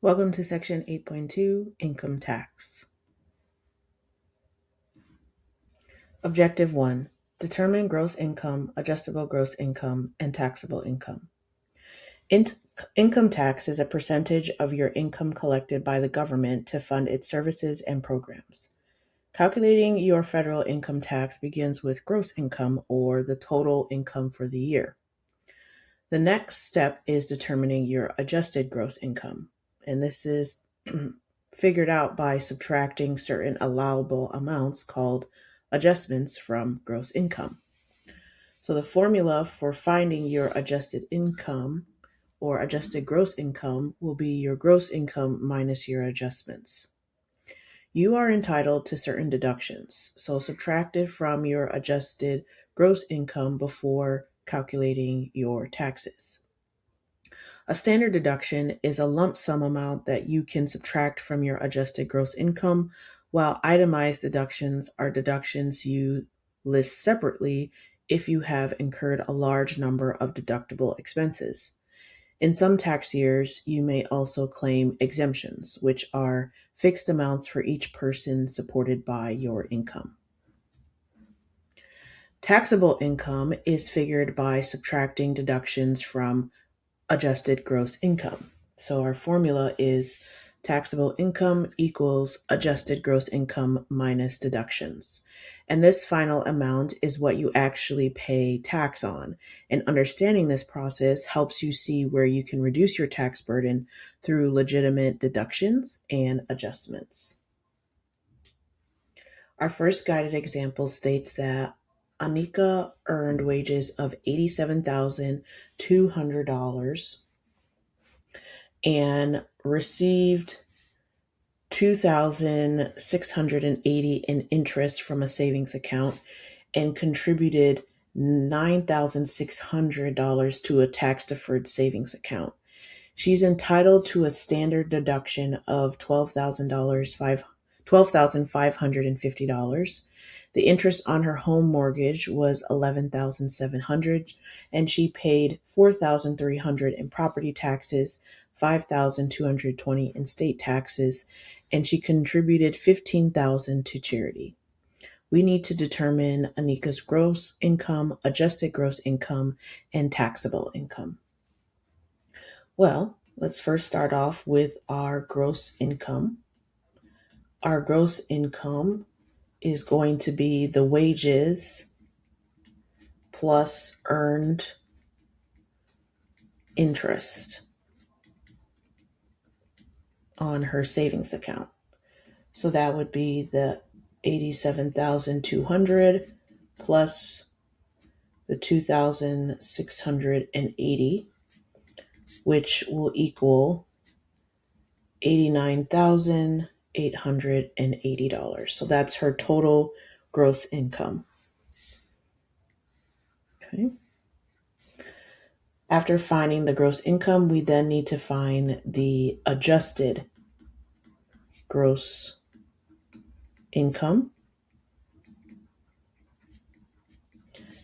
Welcome to Section 8.2, Income Tax. Objective 1. Determine gross income, adjustable gross income, and taxable income. Income tax is a percentage of your income collected by the government to fund its services and programs. Calculating your federal income tax begins with gross income, or the total income for the year. The next step is determining your adjusted gross income, and this is figured out by subtracting certain allowable amounts called adjustments from gross income. So the formula for finding your adjusted income or adjusted gross income will be your gross income minus your adjustments. You are entitled to certain deductions, so subtract it from your adjusted gross income before calculating your taxes. A standard deduction is a lump sum amount that you can subtract from your adjusted gross income, while itemized deductions are deductions you list separately if you have incurred a large number of deductible expenses. In some tax years, you may also claim exemptions, which are fixed amounts for each person supported by your income. Taxable income is figured by subtracting deductions from adjusted gross income. So our formula is taxable income equals adjusted gross income minus deductions. And this final amount is what you actually pay tax on. And understanding this process helps you see where you can reduce your tax burden through legitimate deductions and adjustments. Our first guided example states that Anika earned wages of $87,200 and received $2,680 in interest from a savings account and contributed $9,600 to a tax-deferred savings account. She's entitled to a standard deduction of $12,550. The interest on her home mortgage was $11,700, and she paid $4,300 in property taxes, $5,220 in state taxes, and she contributed $15,000 to charity. We need to determine Anika's gross income, adjusted gross income, and taxable income. Well, let's first start off with our gross income. Our gross income is going to be the wages plus earned interest on her savings account. So that would be the 87,200 plus the 2,680, which will equal $89,880. So that's her total gross income. Okay. After finding the gross income, we then need to find the adjusted gross income.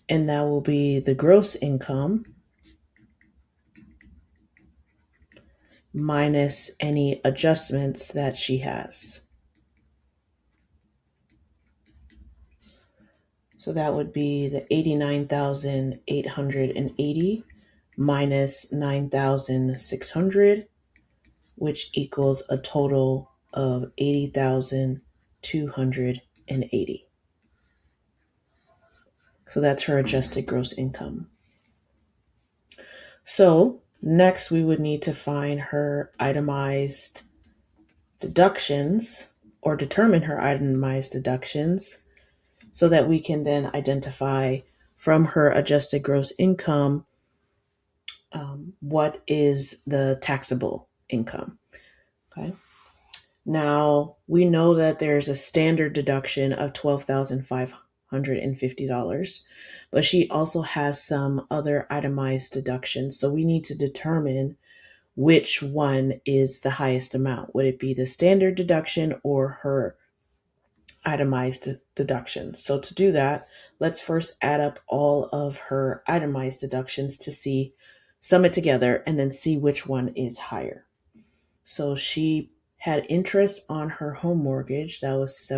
And that will be the gross income minus any adjustments that she has. So that would be the 89,880 minus 9,600, which equals a total of 80,280. So that's her adjusted gross income. So next we would need to find her itemized deductions, or determine her itemized deductions, so that we can then identify from her adjusted gross income what is the taxable income. Okay. Now we know that there's a standard deduction of $12,550, but she also has some other itemized deductions. So we need to determine which one is the highest amount. Would it be the standard deduction or her itemized deductions? So to do that, let's first add up all of her itemized deductions to sum it together and then see which one is higher. So she had interest on her home mortgage. That was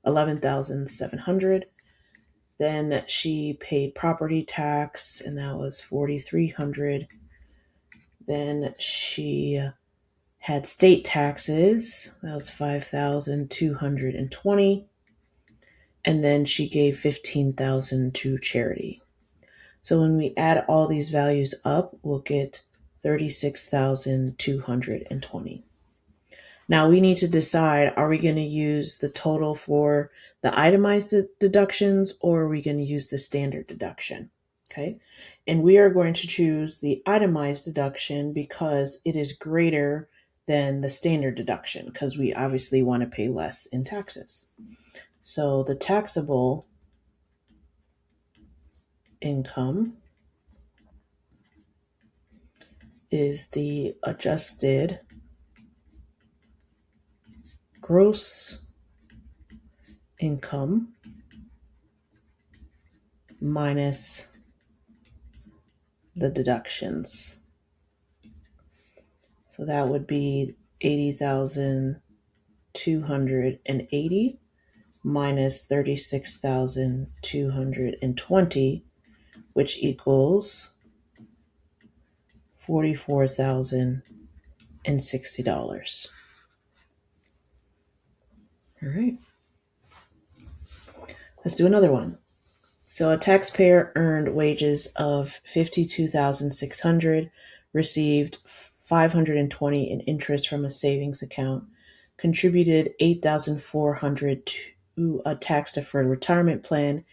11,700. Then she paid property tax, and that was 4,300. Then she had state taxes. That was 5,220. And then she gave 15,000 to charity. So when we add all these values up, we'll get 36,220. Now we need to decide, are we going to use the total for the itemized deductions, or are we going to use the standard deduction? Okay. And we are going to choose the itemized deduction because it is greater than the standard deduction, because we obviously want to pay less in taxes. So the taxable income is the adjusted gross income minus the deductions. So that would be 80,280 minus 36,220, which equals $44,060. All right. Let's do another one. So a taxpayer earned wages of 52,600, received 520 in interest from a savings account, contributed 8,400 to a tax-deferred retirement plan.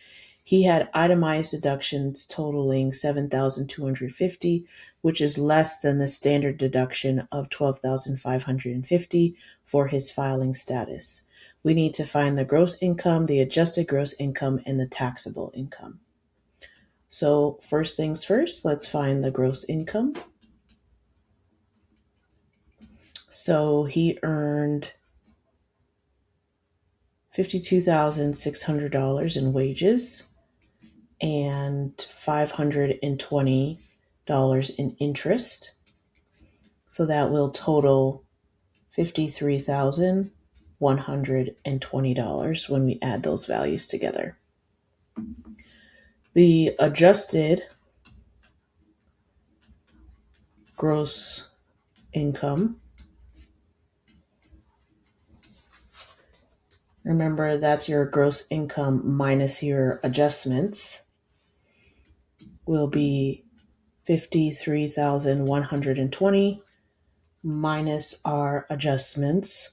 He had itemized deductions totaling 7,250, which is less than the standard deduction of 12,550 for his filing status. We need to find the gross income, the adjusted gross income, and the taxable income. So first things first, let's find the gross income. So he earned $52,600 in wages and $520 in interest. So that will total $53,120 when we add those values together. The adjusted gross income, remember that's your gross income minus your adjustments, will be 53,120 minus our adjustments.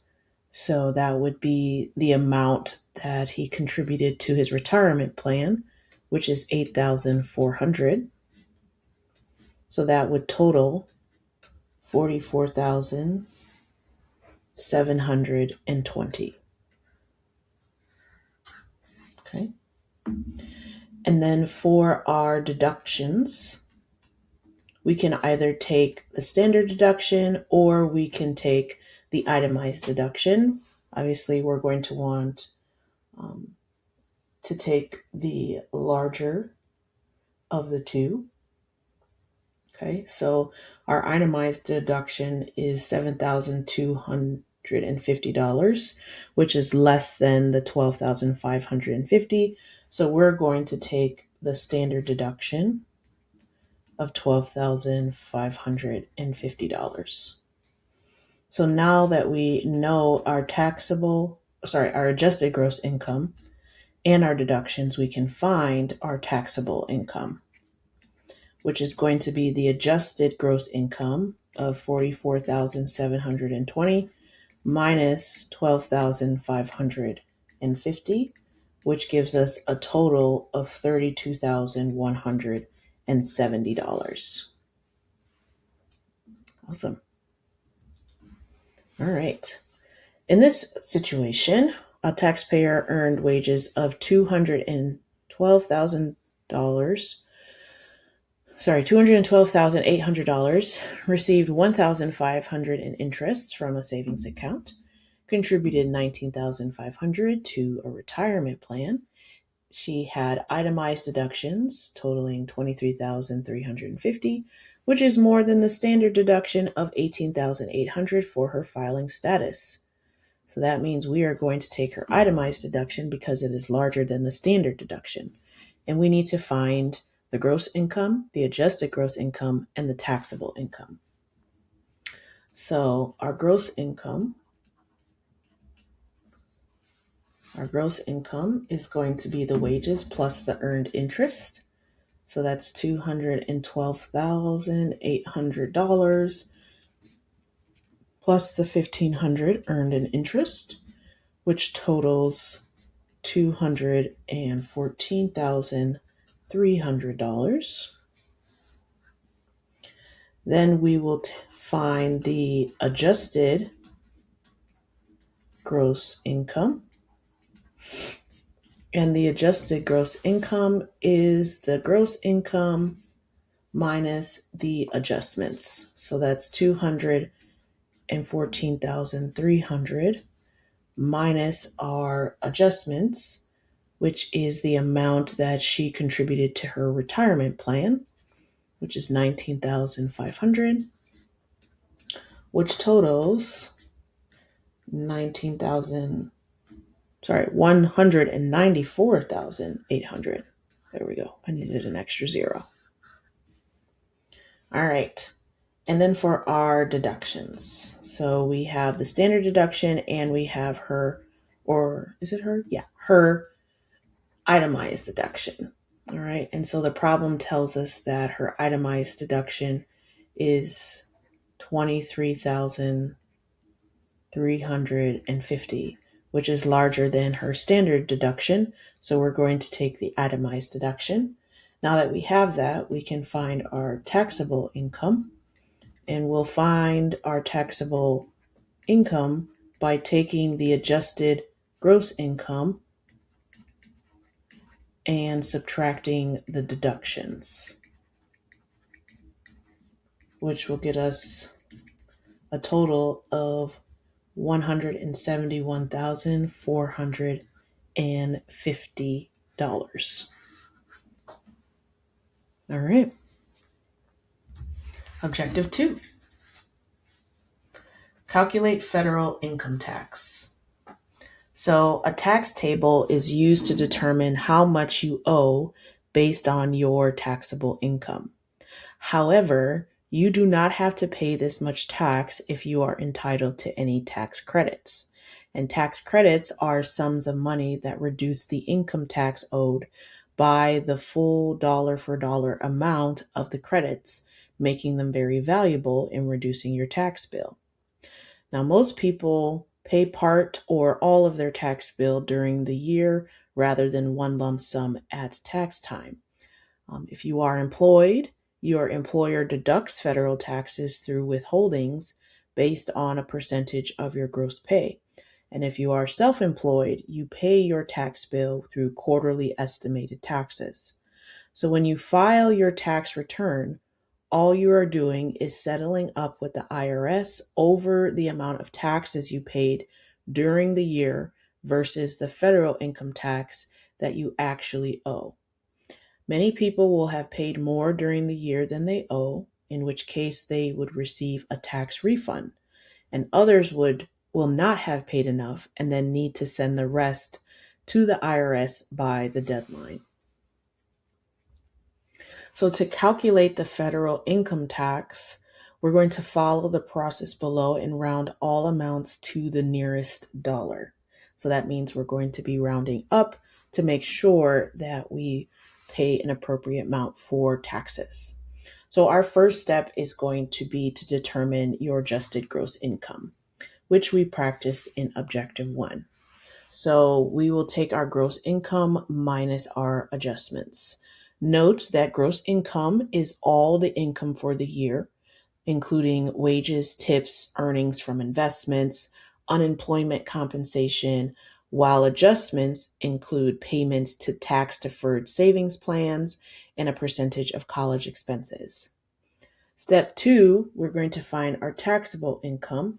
So that would be the amount that he contributed to his retirement plan, which is 8,400. So that would total 44,720. Okay. And then for our deductions, we can either take the standard deduction or we can take the itemized deduction. Obviously, we're going to want to take the larger of the two. Okay, so our itemized deduction is $7,250, which is less than the $12,550. So we're going to take the standard deduction of $12,550. So now that we know our our adjusted gross income and our deductions, we can find our taxable income, which is going to be the adjusted gross income of 44,720 minus 12,550, which gives us a total of $32,170. Awesome. All right. In this situation, a taxpayer earned wages of $212,800, received $1,500 in interest from a savings account, contributed $19,500 to a retirement plan. She had itemized deductions totaling $23,350, which is more than the standard deduction of $18,800 for her filing status. So that means we are going to take her itemized deduction because it is larger than the standard deduction. And we need to find the gross income, the adjusted gross income, and the taxable income. So our gross income is going to be the wages plus the earned interest. So that's $212,800 plus the $1,500 earned in interest, which totals $214,300. Then we will find the adjusted gross income. And the adjusted gross income is the gross income minus the adjustments. So that's $214,300 minus our adjustments, which is the amount that she contributed to her retirement plan, which is $19,500, which totals $194,800. There we go. I needed an extra zero. All right. And then for our deductions. So we have the standard deduction and we have her, or is it her? Yeah, her itemized deduction. All right. And so the problem tells us that her itemized deduction is $23,350, which is larger than her standard deduction. So we're going to take the itemized deduction. Now that we have that, we can find our taxable income, and we'll find our taxable income by taking the adjusted gross income and subtracting the deductions, which will get us a total of $171,450. All right. Objective 2. Calculate federal income tax. So a tax table is used to determine how much you owe based on your taxable income. However, you do not have to pay this much tax if you are entitled to any tax credits. And tax credits are sums of money that reduce the income tax owed by the full dollar for dollar amount of the credits, making them very valuable in reducing your tax bill. Now, most people pay part or all of their tax bill during the year rather than one lump sum at tax time. If you are employed, your employer deducts federal taxes through withholdings based on a percentage of your gross pay. And if you are self-employed, you pay your tax bill through quarterly estimated taxes. So when you file your tax return, all you are doing is settling up with the IRS over the amount of taxes you paid during the year versus the federal income tax that you actually owe. Many people will have paid more during the year than they owe, in which case they would receive a tax refund, and others will not have paid enough and then need to send the rest to the IRS by the deadline. So to calculate the federal income tax, we're going to follow the process below and round all amounts to the nearest dollar. So that means we're going to be rounding up to make sure that we pay an appropriate amount for taxes. So our first step is going to be to determine your adjusted gross income, which we practiced in Objective 1. So we will take our gross income minus our adjustments. Note that gross income is all the income for the year, including wages, tips, earnings from investments, unemployment compensation, while adjustments include payments to tax-deferred savings plans and a percentage of college expenses. Step 2, we're going to find our taxable income,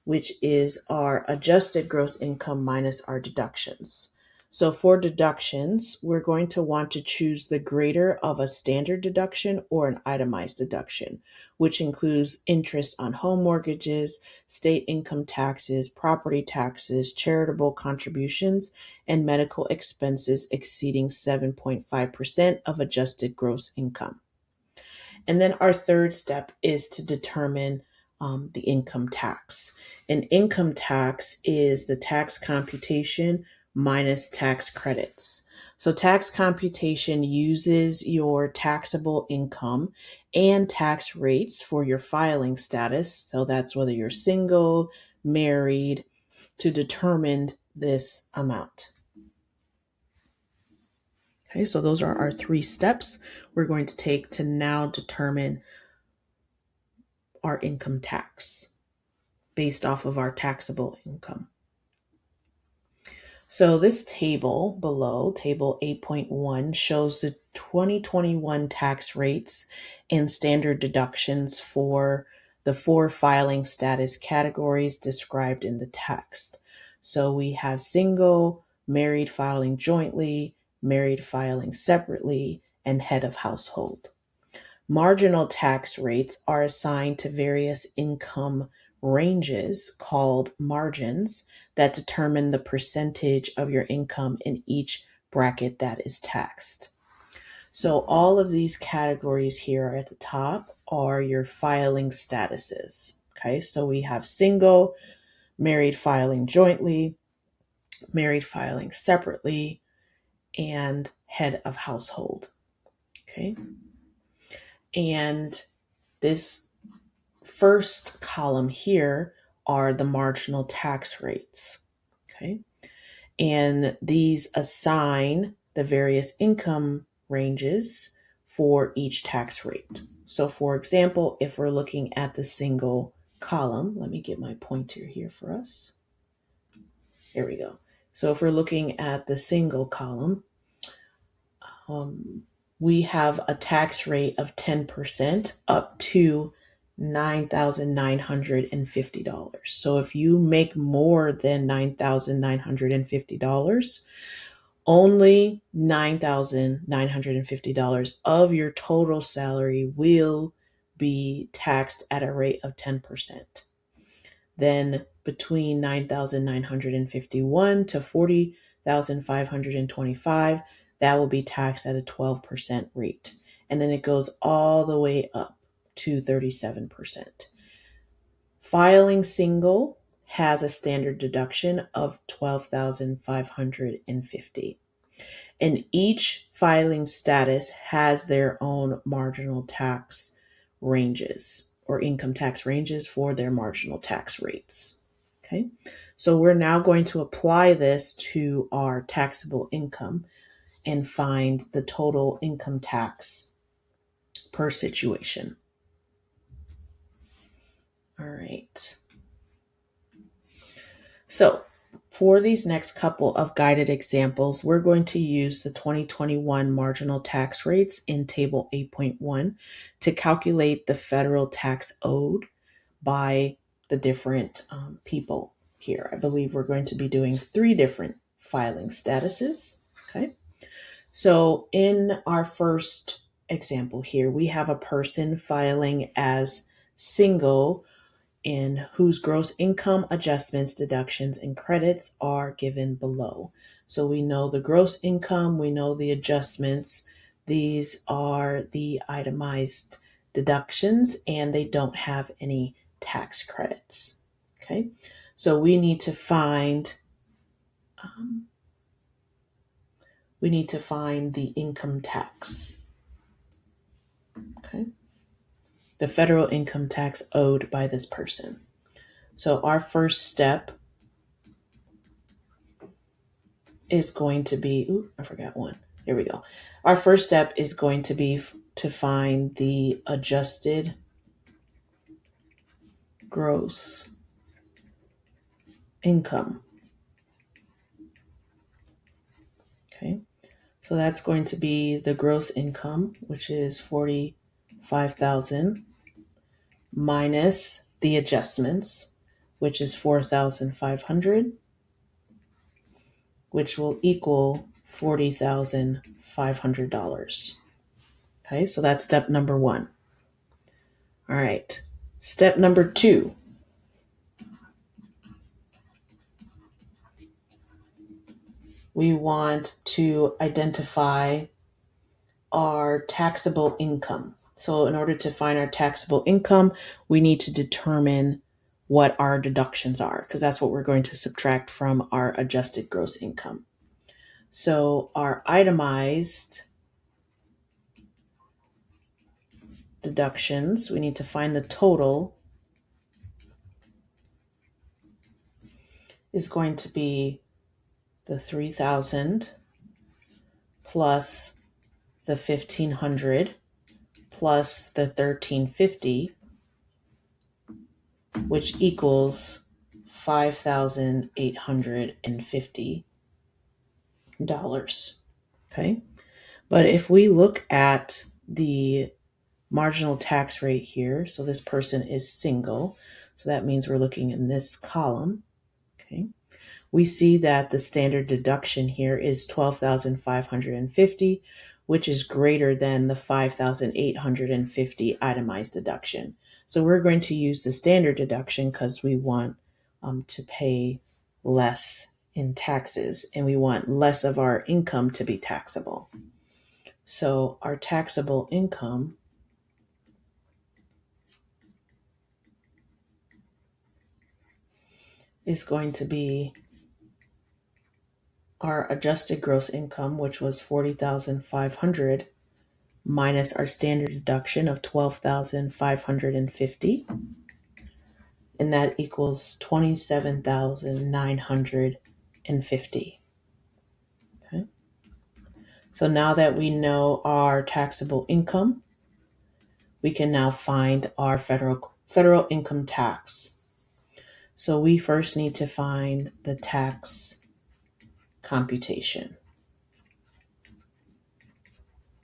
which is our adjusted gross income minus our deductions. So for deductions, we're going to want to choose the greater of a standard deduction or an itemized deduction, which includes interest on home mortgages, state income taxes, property taxes, charitable contributions, and medical expenses exceeding 7.5% of adjusted gross income. And then our third step is to determine the income tax. And income tax is the tax computation minus tax credits. So tax computation uses your taxable income and tax rates for your filing status. So that's whether you're single, married, to determine this amount. Okay, so those are our 3 steps we're going to take to now determine our income tax based off of our taxable income. So this table below, table 8.1, shows the 2021 tax rates and standard deductions for the 4 filing status categories described in the text. So we have single, married filing jointly, married filing separately, and head of household. Marginal tax rates are assigned to various income ranges called margins that determine the percentage of your income in each bracket that is taxed. So all of these categories here at the top are your filing statuses. Okay, so we have single, married filing jointly, married filing separately, and head of household. Okay. And this first column here are the marginal tax rates. Okay. And these assign the various income ranges for each tax rate. So for example, if we're looking at the single column, let me get my pointer here for us. There we go. So if we're looking at the single column, we have a tax rate of 10% up to $9,950. So if you make more than $9,950, only $9,950 of your total salary will be taxed at a rate of 10%. Then between 9,951 to 40,525, that will be taxed at a 12% rate. And then it goes all the way up to 37%. Filing single has a standard deduction of $12,550. And each filing status has their own marginal tax ranges or income tax ranges for their marginal tax rates. Okay, so we're now going to apply this to our taxable income and find the total income tax per situation. All right. So for these next couple of guided examples, we're going to use the 2021 marginal tax rates in Table 8.1 to calculate the federal tax owed by the different people here. I believe we're going to be doing 3 different filing statuses. Okay. So in our first example here, we have a person filing as single in whose gross income adjustments, deductions, and credits are given below. So we know the gross income, we know the adjustments. These are the itemized deductions, and they don't have any tax credits. Okay, so we need to find the income tax. Okay, the federal income tax owed by this person. So our first step is going to be, I forgot one. Here we go. Our first step is going to be to find the adjusted gross income. Okay. So that's going to be the gross income, which is 45,000 minus the adjustments, which is 4,500, which will equal $40,500. Okay, so that's step number 1. All right, step number 2. We want to identify our taxable income. So in order to find our taxable income, we need to determine what our deductions are, because that's what we're going to subtract from our adjusted gross income. So our itemized deductions, we need to find the total, is going to be the 3,000 plus the 1,500 plus the 1,350, which equals $5,850. Okay. But if we look at the marginal tax rate here, so this person is single, so that means we're looking in this column. Okay. We see that the standard deduction here is $12,550, which is greater than the $5,850 itemized deduction. So we're going to use the standard deduction because we want to pay less in taxes and we want less of our income to be taxable. So our taxable income is going to be our adjusted gross income, which was $40,500, minus our standard deduction of $12,550, and that equals $27,950. Okay. So now that we know our taxable income, we can now find our federal income tax. So we first need to find the tax computation.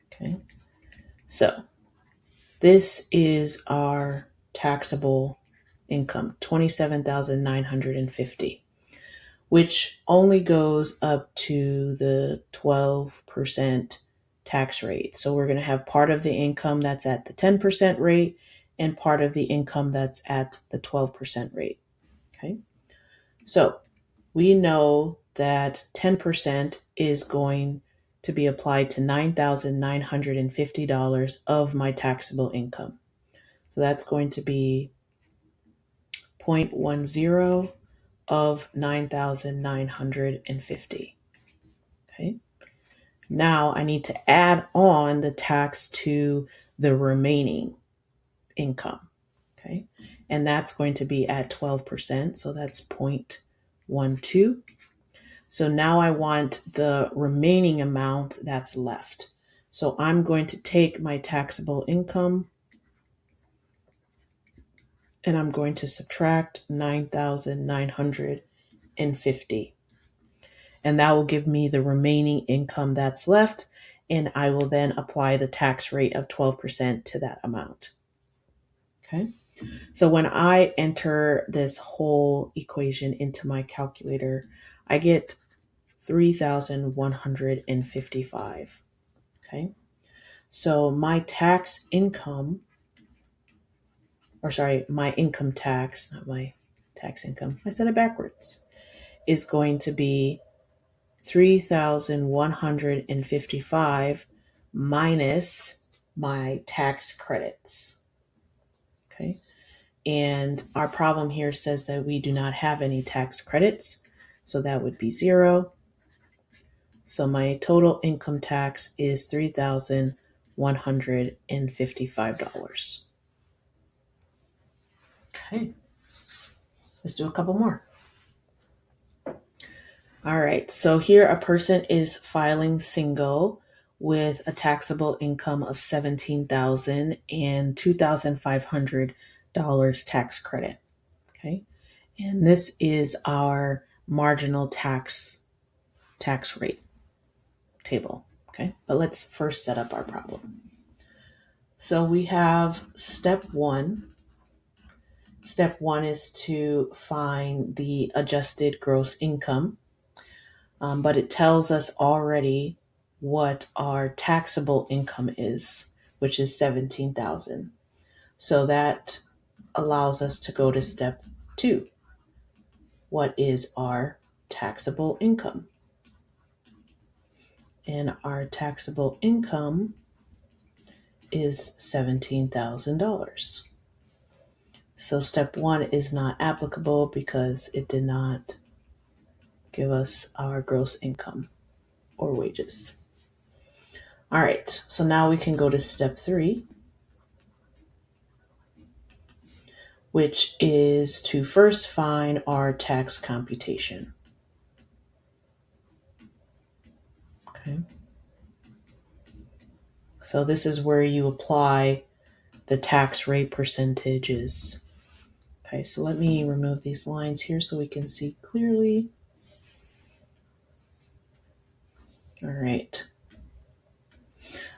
Okay. So this is our taxable income, $27,950, which only goes up to the 12% tax rate. So we're going to have part of the income that's at the 10% rate and part of the income that's at the 12% rate. Okay. So we know that 10% is going to be applied to $9,950 of my taxable income. So that's going to be 0.10 of 9,950. Okay. Now I need to add on the tax to the remaining income. Okay. And that's going to be at 12%. So that's 0.12. So now I want the remaining amount that's left. So I'm going to take my taxable income and I'm going to subtract 9,950. And that will give me the remaining income that's left. And I will then apply the tax rate of 12% to that amount. Okay. So when I enter this whole equation into my calculator, I get 3,155. Okay. So my income tax, not my tax income, I said it backwards, is going to be 3,155 minus my tax credits. Okay. And our problem here says that we do not have any tax credits. So that would be 0. So my total income tax is $3,155. Okay. Let's do a couple more. All right. So here a person is filing single with a taxable income of $17,000 and $2,500 tax credit. Okay. And this is our marginal tax rate table. Okay. But let's first set up our problem. So we have step 1. Step 1 is to find the adjusted gross income. but it tells us already what our taxable income is, which is $17,000. So that allows us to go to step 2. What is our taxable income? And our taxable income is $17,000. So step 1 is not applicable because it did not give us our gross income or wages. All right, so now we can go to step 3, which is to first find our tax computation. Okay. So this is where you apply the tax rate percentages. Okay, so let me remove these lines here so we can see clearly. All right.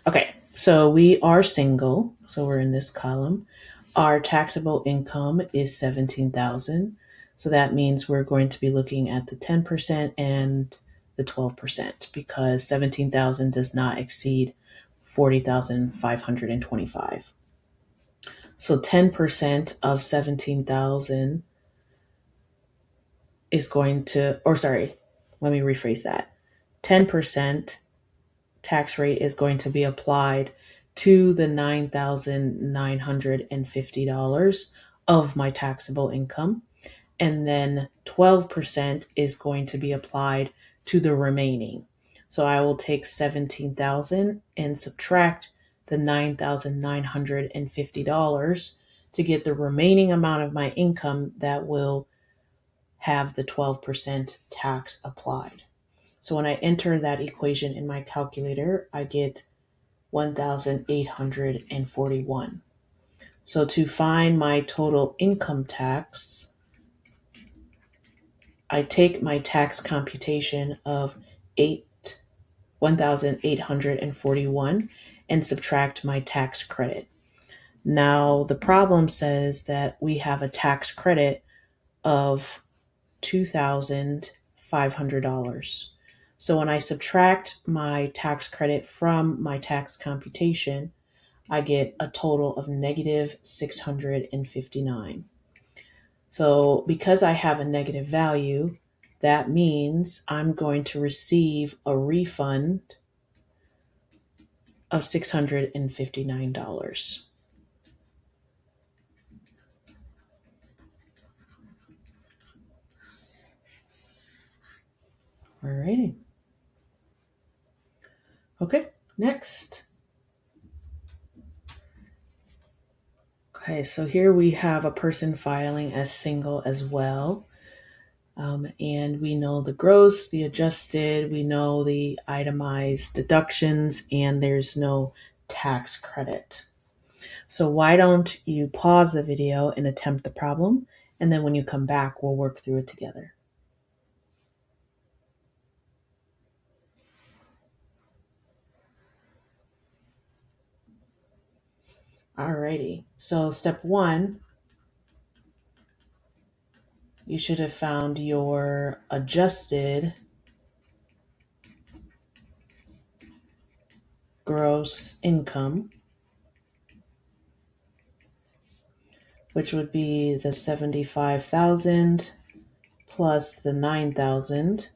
Okay, so we are single, so we're in this column. Our taxable income is $17,000. So that means we're going to be looking at the 10% and the 12% because 17,000 does not exceed 40,525. So 10% of 17,000 is going to, or sorry, let me rephrase that. 10% tax rate is going to be applied to the $9,950 of my taxable income. And then 12% is going to be applied to the remaining. So I will take 17,000 and subtract the $9,950 to get the remaining amount of my income that will have the 12% tax applied. So when I enter that equation in my calculator, I get 1,841. So to find my total income tax, I take my tax computation of 1,841 and subtract my tax credit. Now the problem says that we have a tax credit of $2,500. So when I subtract my tax credit from my tax computation, I get a total of negative 659. So because I have a negative value, that means I'm going to receive a refund of $659. Alrighty. Okay, next. Okay, so here we have a person filing as single as well. And we know the gross, the adjusted, we know the itemized deductions, and there's no tax credit. So why don't you pause the video and attempt the problem, and then when you come back, we'll work through it together. Alrighty, so step 1, you should have found your adjusted gross income, which would be the 75,000 plus the 9,000,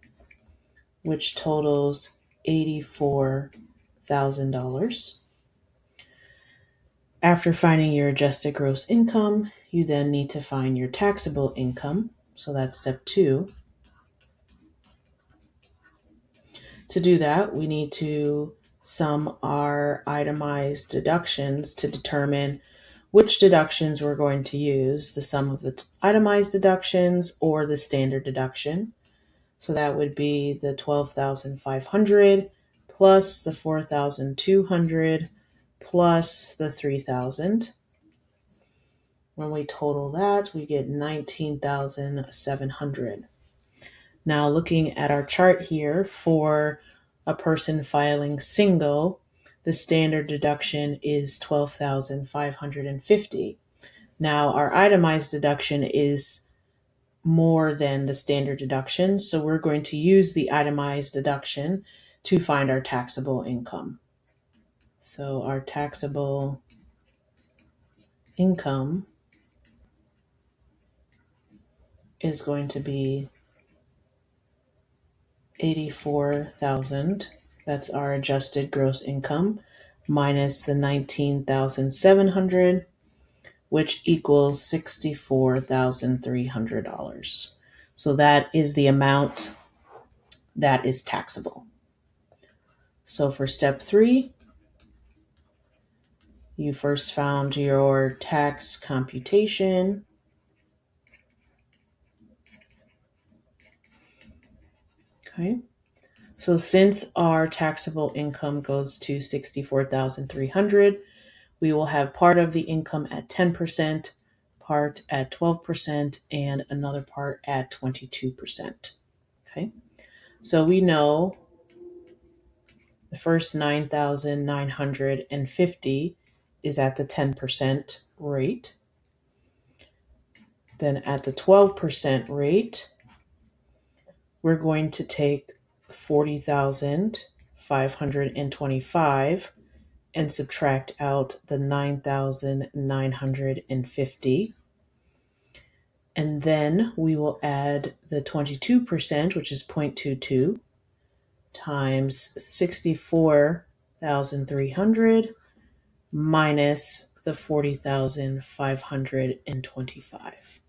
which totals $84,000. After finding your adjusted gross income, you then need to find your taxable income. So that's step 2. To do that, we need to sum our itemized deductions to determine which deductions we're going to use, the sum of the itemized deductions or the standard deduction. So that would be the 12,500 plus the 4,200 plus the 3,000. When we total that, we get 19,700. Now looking at our chart here for a person filing single, the standard deduction is 12,550. Now our itemized deduction is more than the standard deduction. So we're going to use the itemized deduction to find our taxable income. So our taxable income is going to be 84,000. That's our adjusted gross income minus the 19,700, which equals $64,300. So that is the amount that is taxable. So for step 3, you first found your tax computation. Okay. So since our taxable income goes to 64,300, we will have part of the income at 10%, part at 12%, and another part at 22%. Okay. So we know the first 9,950 is at the 10% rate. Then at the 12% rate, we're going to take 40,525 and subtract out the 9,950. And then we will add the 22%, which is 0.22, times 64,300 minus the 40,525.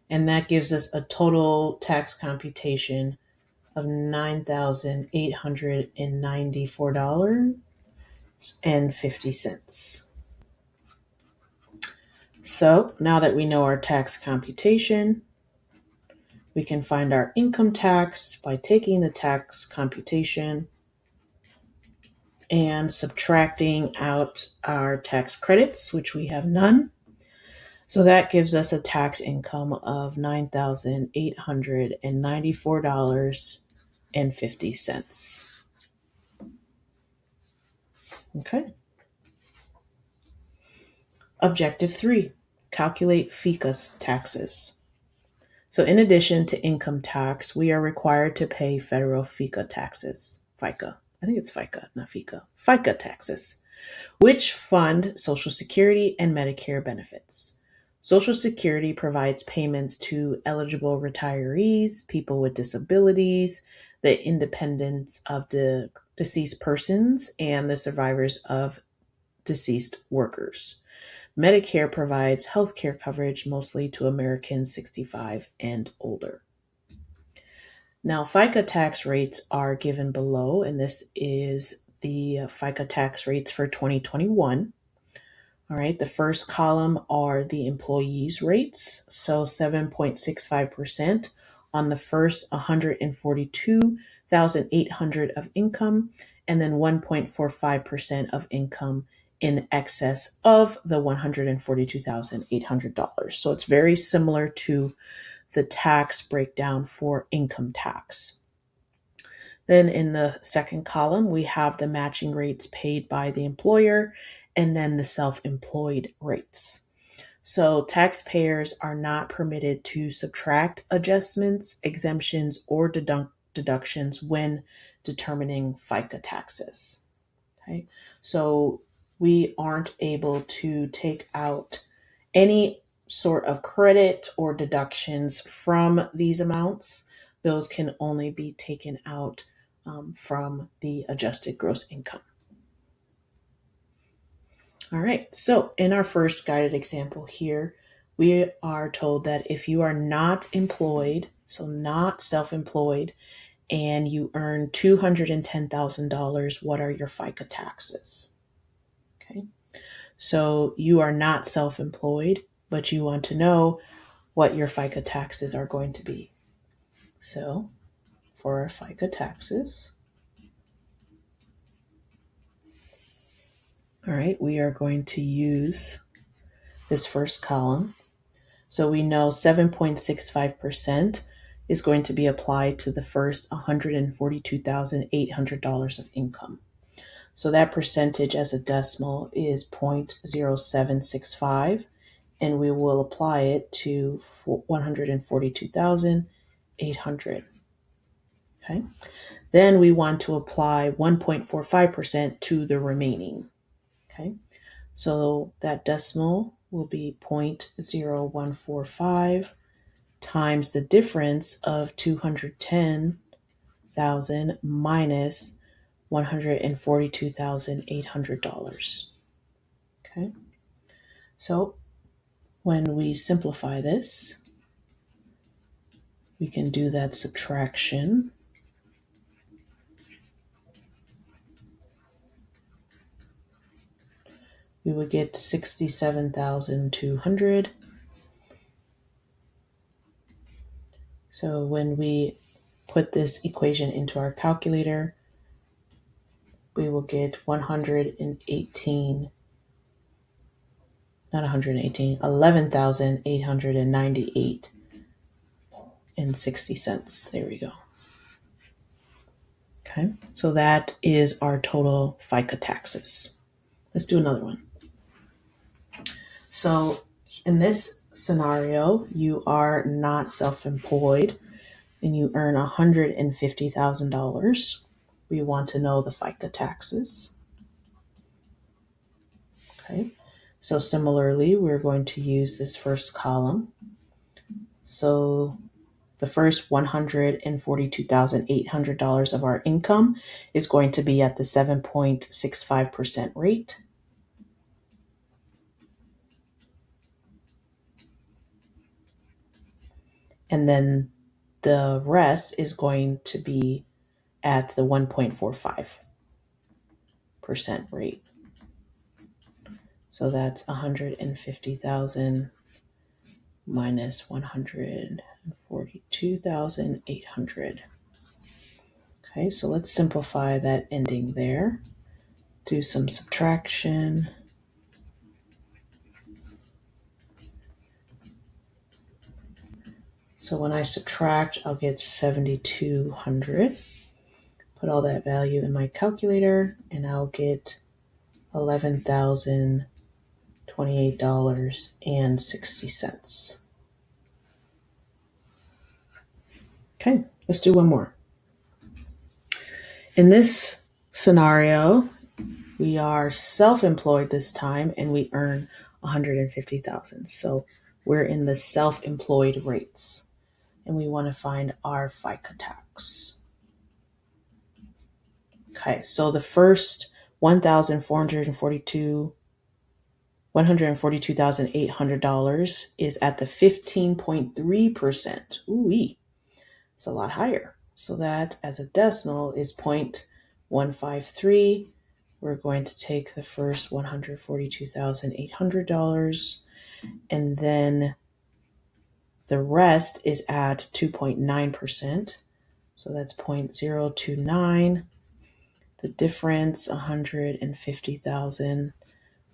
And that gives us a total tax computation of $9,894.50. So now that we know our tax computation, we can find our income tax by taking the tax computation and subtracting out our tax credits, which we have none. So that gives us a tax income of $9,894.50. Okay. Objective 3, calculate FICA taxes. So in addition to income tax, we are required to pay federal FICA taxes. FICA. I think it's FICA, not FICA. FICA taxes, which fund Social Security and Medicare benefits. Social Security provides payments to eligible retirees, people with disabilities, the independents of the deceased persons, and the survivors of deceased workers. Medicare provides health care coverage mostly to Americans 65 and older. Now, FICA tax rates are given below, and this is the FICA tax rates for 2021. All right, the first column are the employees' rates, so 7.65% on the first 142,800 of income, and then 1.45% of income in excess of the $142,800. So it's very similar to the tax breakdown for income tax. Then in the second column, we have the matching rates paid by the employer and then the self-employed rates. So taxpayers are not permitted to subtract adjustments, exemptions, or deductions when determining FICA taxes. Okay, so we aren't able to take out any sort of credit or deductions from these amounts. Those can only be taken out from the adjusted gross income. All right, so in our first guided example here, we are told that if you are not employed, so not self-employed, and you earn $210,000, what are your FICA taxes? Okay, so you are not self-employed, but you want to know what your FICA taxes are going to be. So for our FICA taxes, all right, we are going to use this first column. So we know 7.65% is going to be applied to the first $142,800 of income. So that percentage as a decimal is 0.0765, and we will apply it to 142,800. Okay. Then we want to apply 1.45% to the remaining. Okay. So that decimal will be 0.0145 times the difference of 210,000 minus $142,800. Okay. So when we simplify this, we can do that subtraction. We would get 67,200. So when we put this equation into our calculator, we will get 11,898 and 60 cents. There we go. Okay, so that is our total FICA taxes. Let's do another one. So in this scenario, you are not self-employed and you earn $150,000. We want to know the FICA taxes. Okay, so similarly, we're going to use this first column. So the first $142,800 of our income is going to be at the 7.65% rate. And then the rest is going to be at the 1.45% rate. So that's 150,000 minus 142,800. Okay, so let's simplify that ending there. Do some subtraction. So when I subtract, I'll get 7,200. Put all that value in my calculator, and I'll get $11,028.60. Okay, let's do one more. In this scenario, we are self-employed this time and we earn $150,000. So we're in the self-employed rates and we want to find our FICA tax. Okay, so the first $142,800 is at the 15.3%. Ooh-wee. It's a lot higher. So that as a decimal is 0.153. We're going to take the first $142,800 and then the rest is at 2.9%. So that's 0.029. The difference, 150,000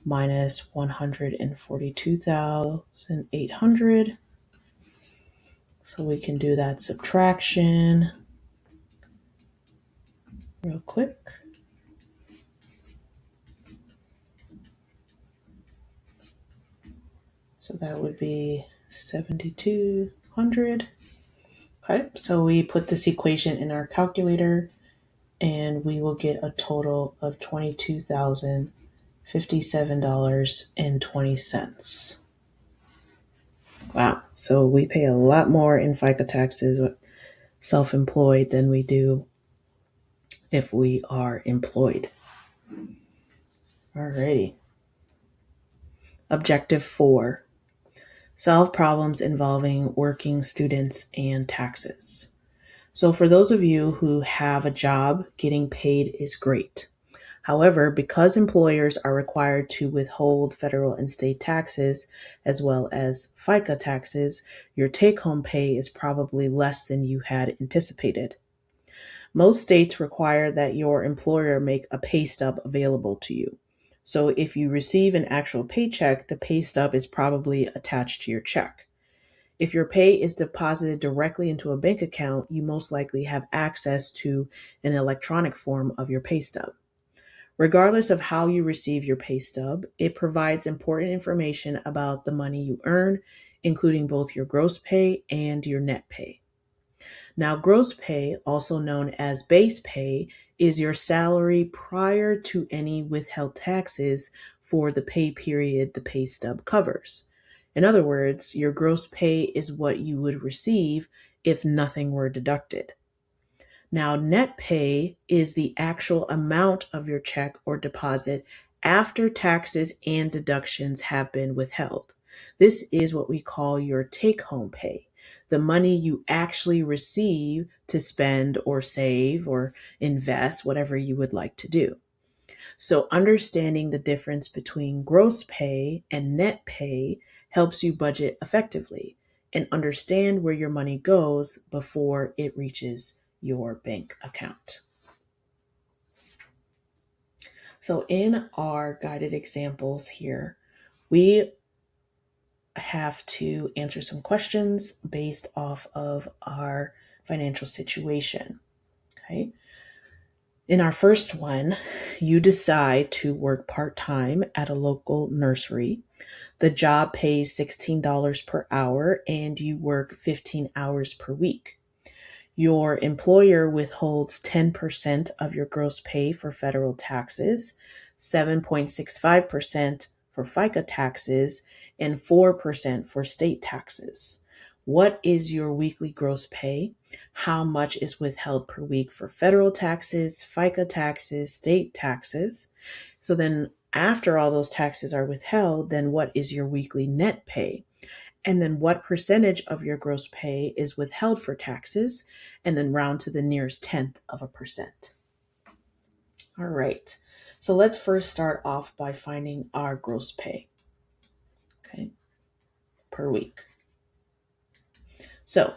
minus 142,800. So we can do that subtraction real quick. So that would be 7,200. Okay, so we put this equation in our calculator and we will get a total of $22,057.20. Wow, so we pay a lot more in FICA taxes self-employed than we do if we are employed. Alrighty. Objective 4. Solve problems involving working students and taxes. So for those of you who have a job, getting paid is great. However, because employers are required to withhold federal and state taxes, as well as FICA taxes, your take-home pay is probably less than you had anticipated. Most states require that your employer make a pay stub available to you. So if you receive an actual paycheck, the pay stub is probably attached to your check. If your pay is deposited directly into a bank account, you most likely have access to an electronic form of your pay stub. Regardless of how you receive your pay stub, it provides important information about the money you earn, including both your gross pay and your net pay. Now, gross pay, also known as base pay, is your salary prior to any withheld taxes for the pay period the pay stub covers. In other words, your gross pay is what you would receive if nothing were deducted. Now, net pay is the actual amount of your check or deposit after taxes and deductions have been withheld. This is what we call your take home pay, the money you actually receive to spend or save or invest, whatever you would like to do. So, understanding the difference between gross pay and net pay helps you budget effectively and understand where your money goes before it reaches your bank account. So, in our guided examples here, we have to answer some questions based off of our financial situation. Okay. In our first one, you decide to work part time at a local nursery. The job pays $16 per hour and you work 15 hours per week. Your employer withholds 10% of your gross pay for federal taxes, 7.65% for FICA taxes, and 4% for state taxes. What is your weekly gross pay? How much is withheld per week for federal taxes, FICA taxes, state taxes? So then after all those taxes are withheld, then what is your weekly net pay? And then what percentage of your gross pay is withheld for taxes? And then round to the nearest tenth of a percent. All right. So let's first start off by finding our gross pay, okay, per week. So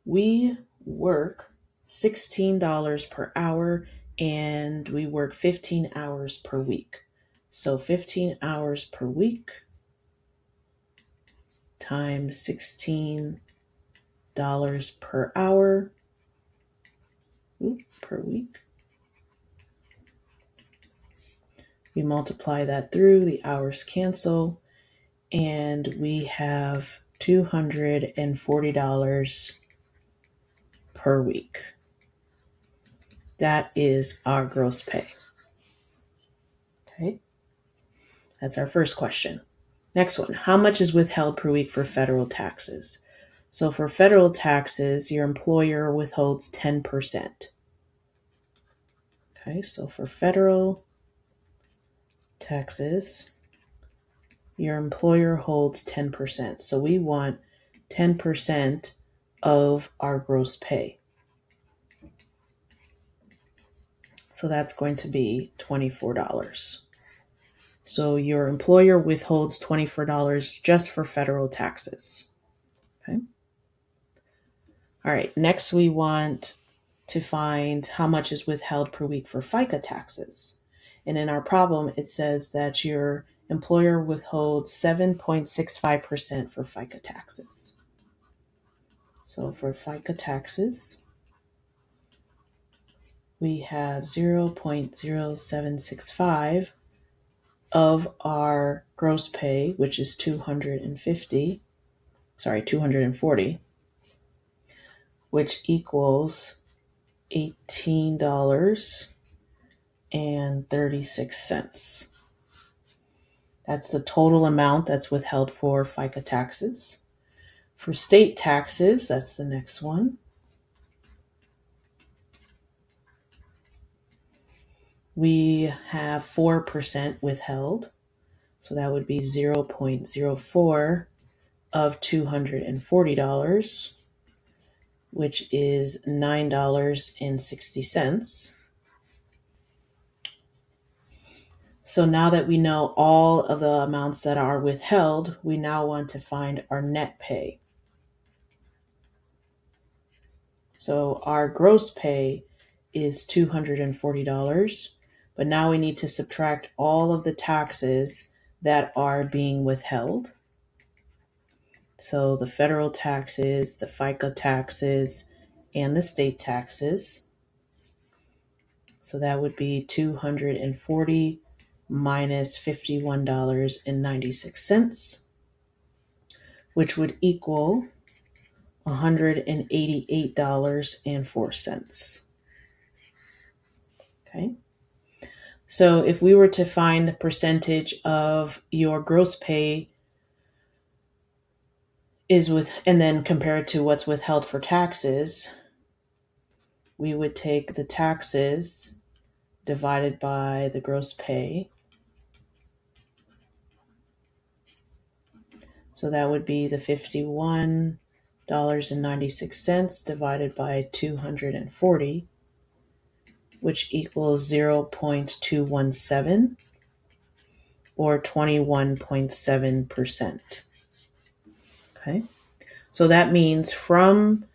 we work $16 per hour and we work 15 hours per week. So 15 hours per week times $16 per hour per week. We multiply that through, the hours cancel, and we have $240 per week. That is our gross pay. Okay, that's our first question. Next one, how much is withheld per week for federal taxes? So for federal taxes, your employer withholds 10%. Okay, so for federal taxes, your employer holds 10%. So we want 10% of our gross pay. So that's going to be $24. So your employer withholds $24 just for federal taxes. Okay. All right. Next, we want to find how much is withheld per week for FICA taxes. And in our problem, it says that your employer withholds 7.65% for FICA taxes. So for FICA taxes, we have 0.0765 of our gross pay, which is 240, which equals $18.36. That's the total amount that's withheld for FICA taxes. For state taxes, that's the next one. We have 4% withheld. So that would be 0.04 of $240, which is $9.60. So now that we know all of the amounts that are withheld, we now want to find our net pay. So our gross pay is $240, but now we need to subtract all of the taxes that are being withheld. So the federal taxes, the FICA taxes, and the state taxes. So that would be 240 minus $51.96, which would equal $188.04. Okay. So if we were to find the percentage of your gross pay is with, and then compare it to what's withheld for taxes, we would take the taxes divided by the gross pay. So that would be the $51.96 divided by 240, which equals 0.217 or 21.7%. Okay. So that means from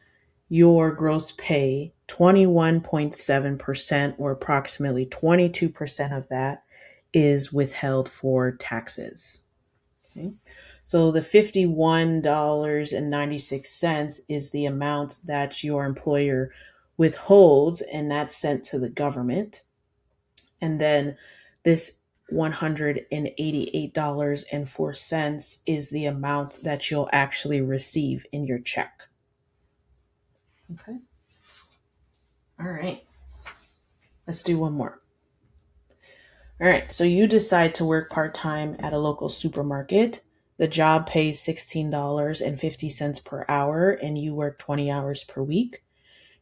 your gross pay, 21.7% or approximately 22% of that is withheld for taxes. Okay. So the $51.96 is the amount that your employer withholds, and that's sent to the government. And then this $188.04 is the amount that you'll actually receive in your check. Okay. All right. Let's do one more. All right. So you decide to work part-time at a local supermarket. The job pays $16.50 per hour, and you work 20 hours per week.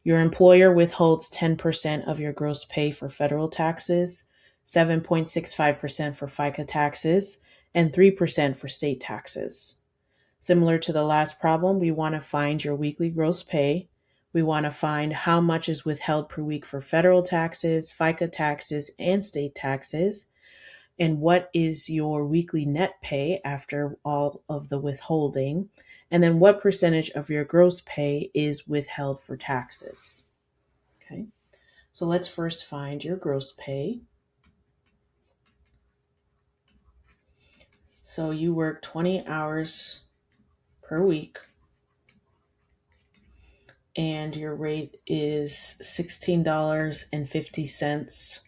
Your employer withholds 10% of your gross pay for federal taxes, 7.65% for FICA taxes, and 3% for state taxes. Similar to the last problem, we want to find your weekly gross pay. We want to find how much is withheld per week for federal taxes, FICA taxes, and state taxes, and what is your weekly net pay after all of the withholding, and then what percentage of your gross pay is withheld for taxes. Okay, so let's first find your gross pay. So you work 20 hours per week, and your rate is $16.50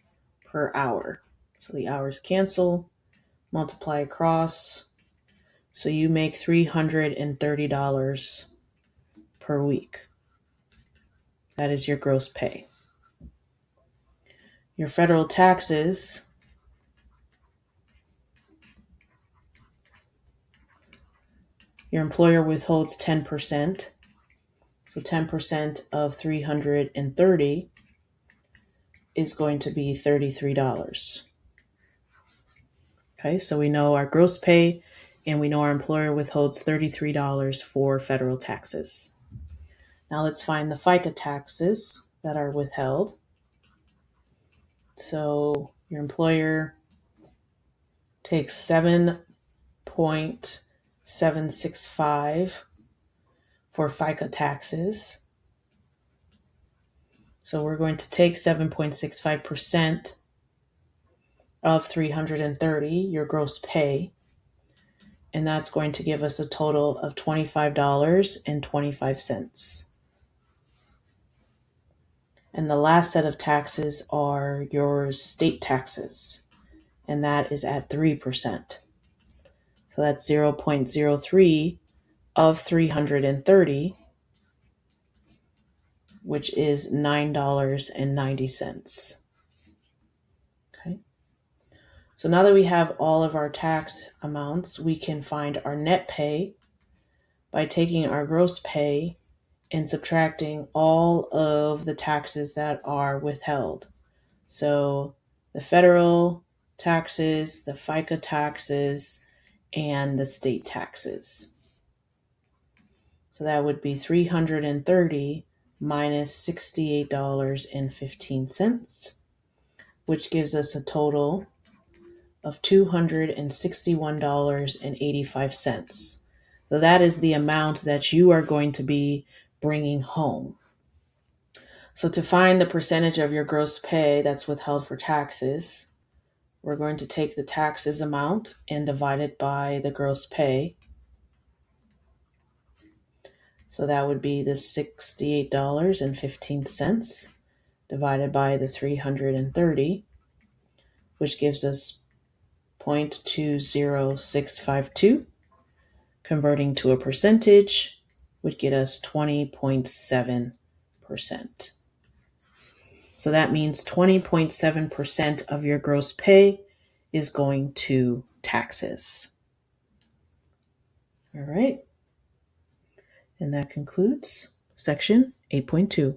per hour. So the hours cancel, multiply across. So you make $330 per week. That is your gross pay. Your federal taxes, your employer withholds 10%. So 10% of 330 is going to be $33. Okay, so we know our gross pay and we know our employer withholds $33 for federal taxes. Now let's find the FICA taxes that are withheld. So your employer takes 7.765 for FICA taxes. So we're going to take 7.65% of 330, your gross pay, and that's going to give us a total of $25.25. And the last set of taxes are your state taxes, and that is at 3%. So that's 0.03 of 330, which is $9.90. Okay. So now that we have all of our tax amounts, we can find our net pay by taking our gross pay and subtracting all of the taxes that are withheld. So the federal taxes, the FICA taxes, and the state taxes. So that would be 330 minus $68.15, which gives us a total of $261.85. So that is the amount that you are going to be bringing home. So to find the percentage of your gross pay that's withheld for taxes, we're going to take the taxes amount and divide it by the gross pay. So that would be the $68.15 divided by the 330, which gives us 0.20652. Converting to a percentage would get us 20.7%. So that means 20.7% of your gross pay is going to taxes. All right. And that concludes section 8.2.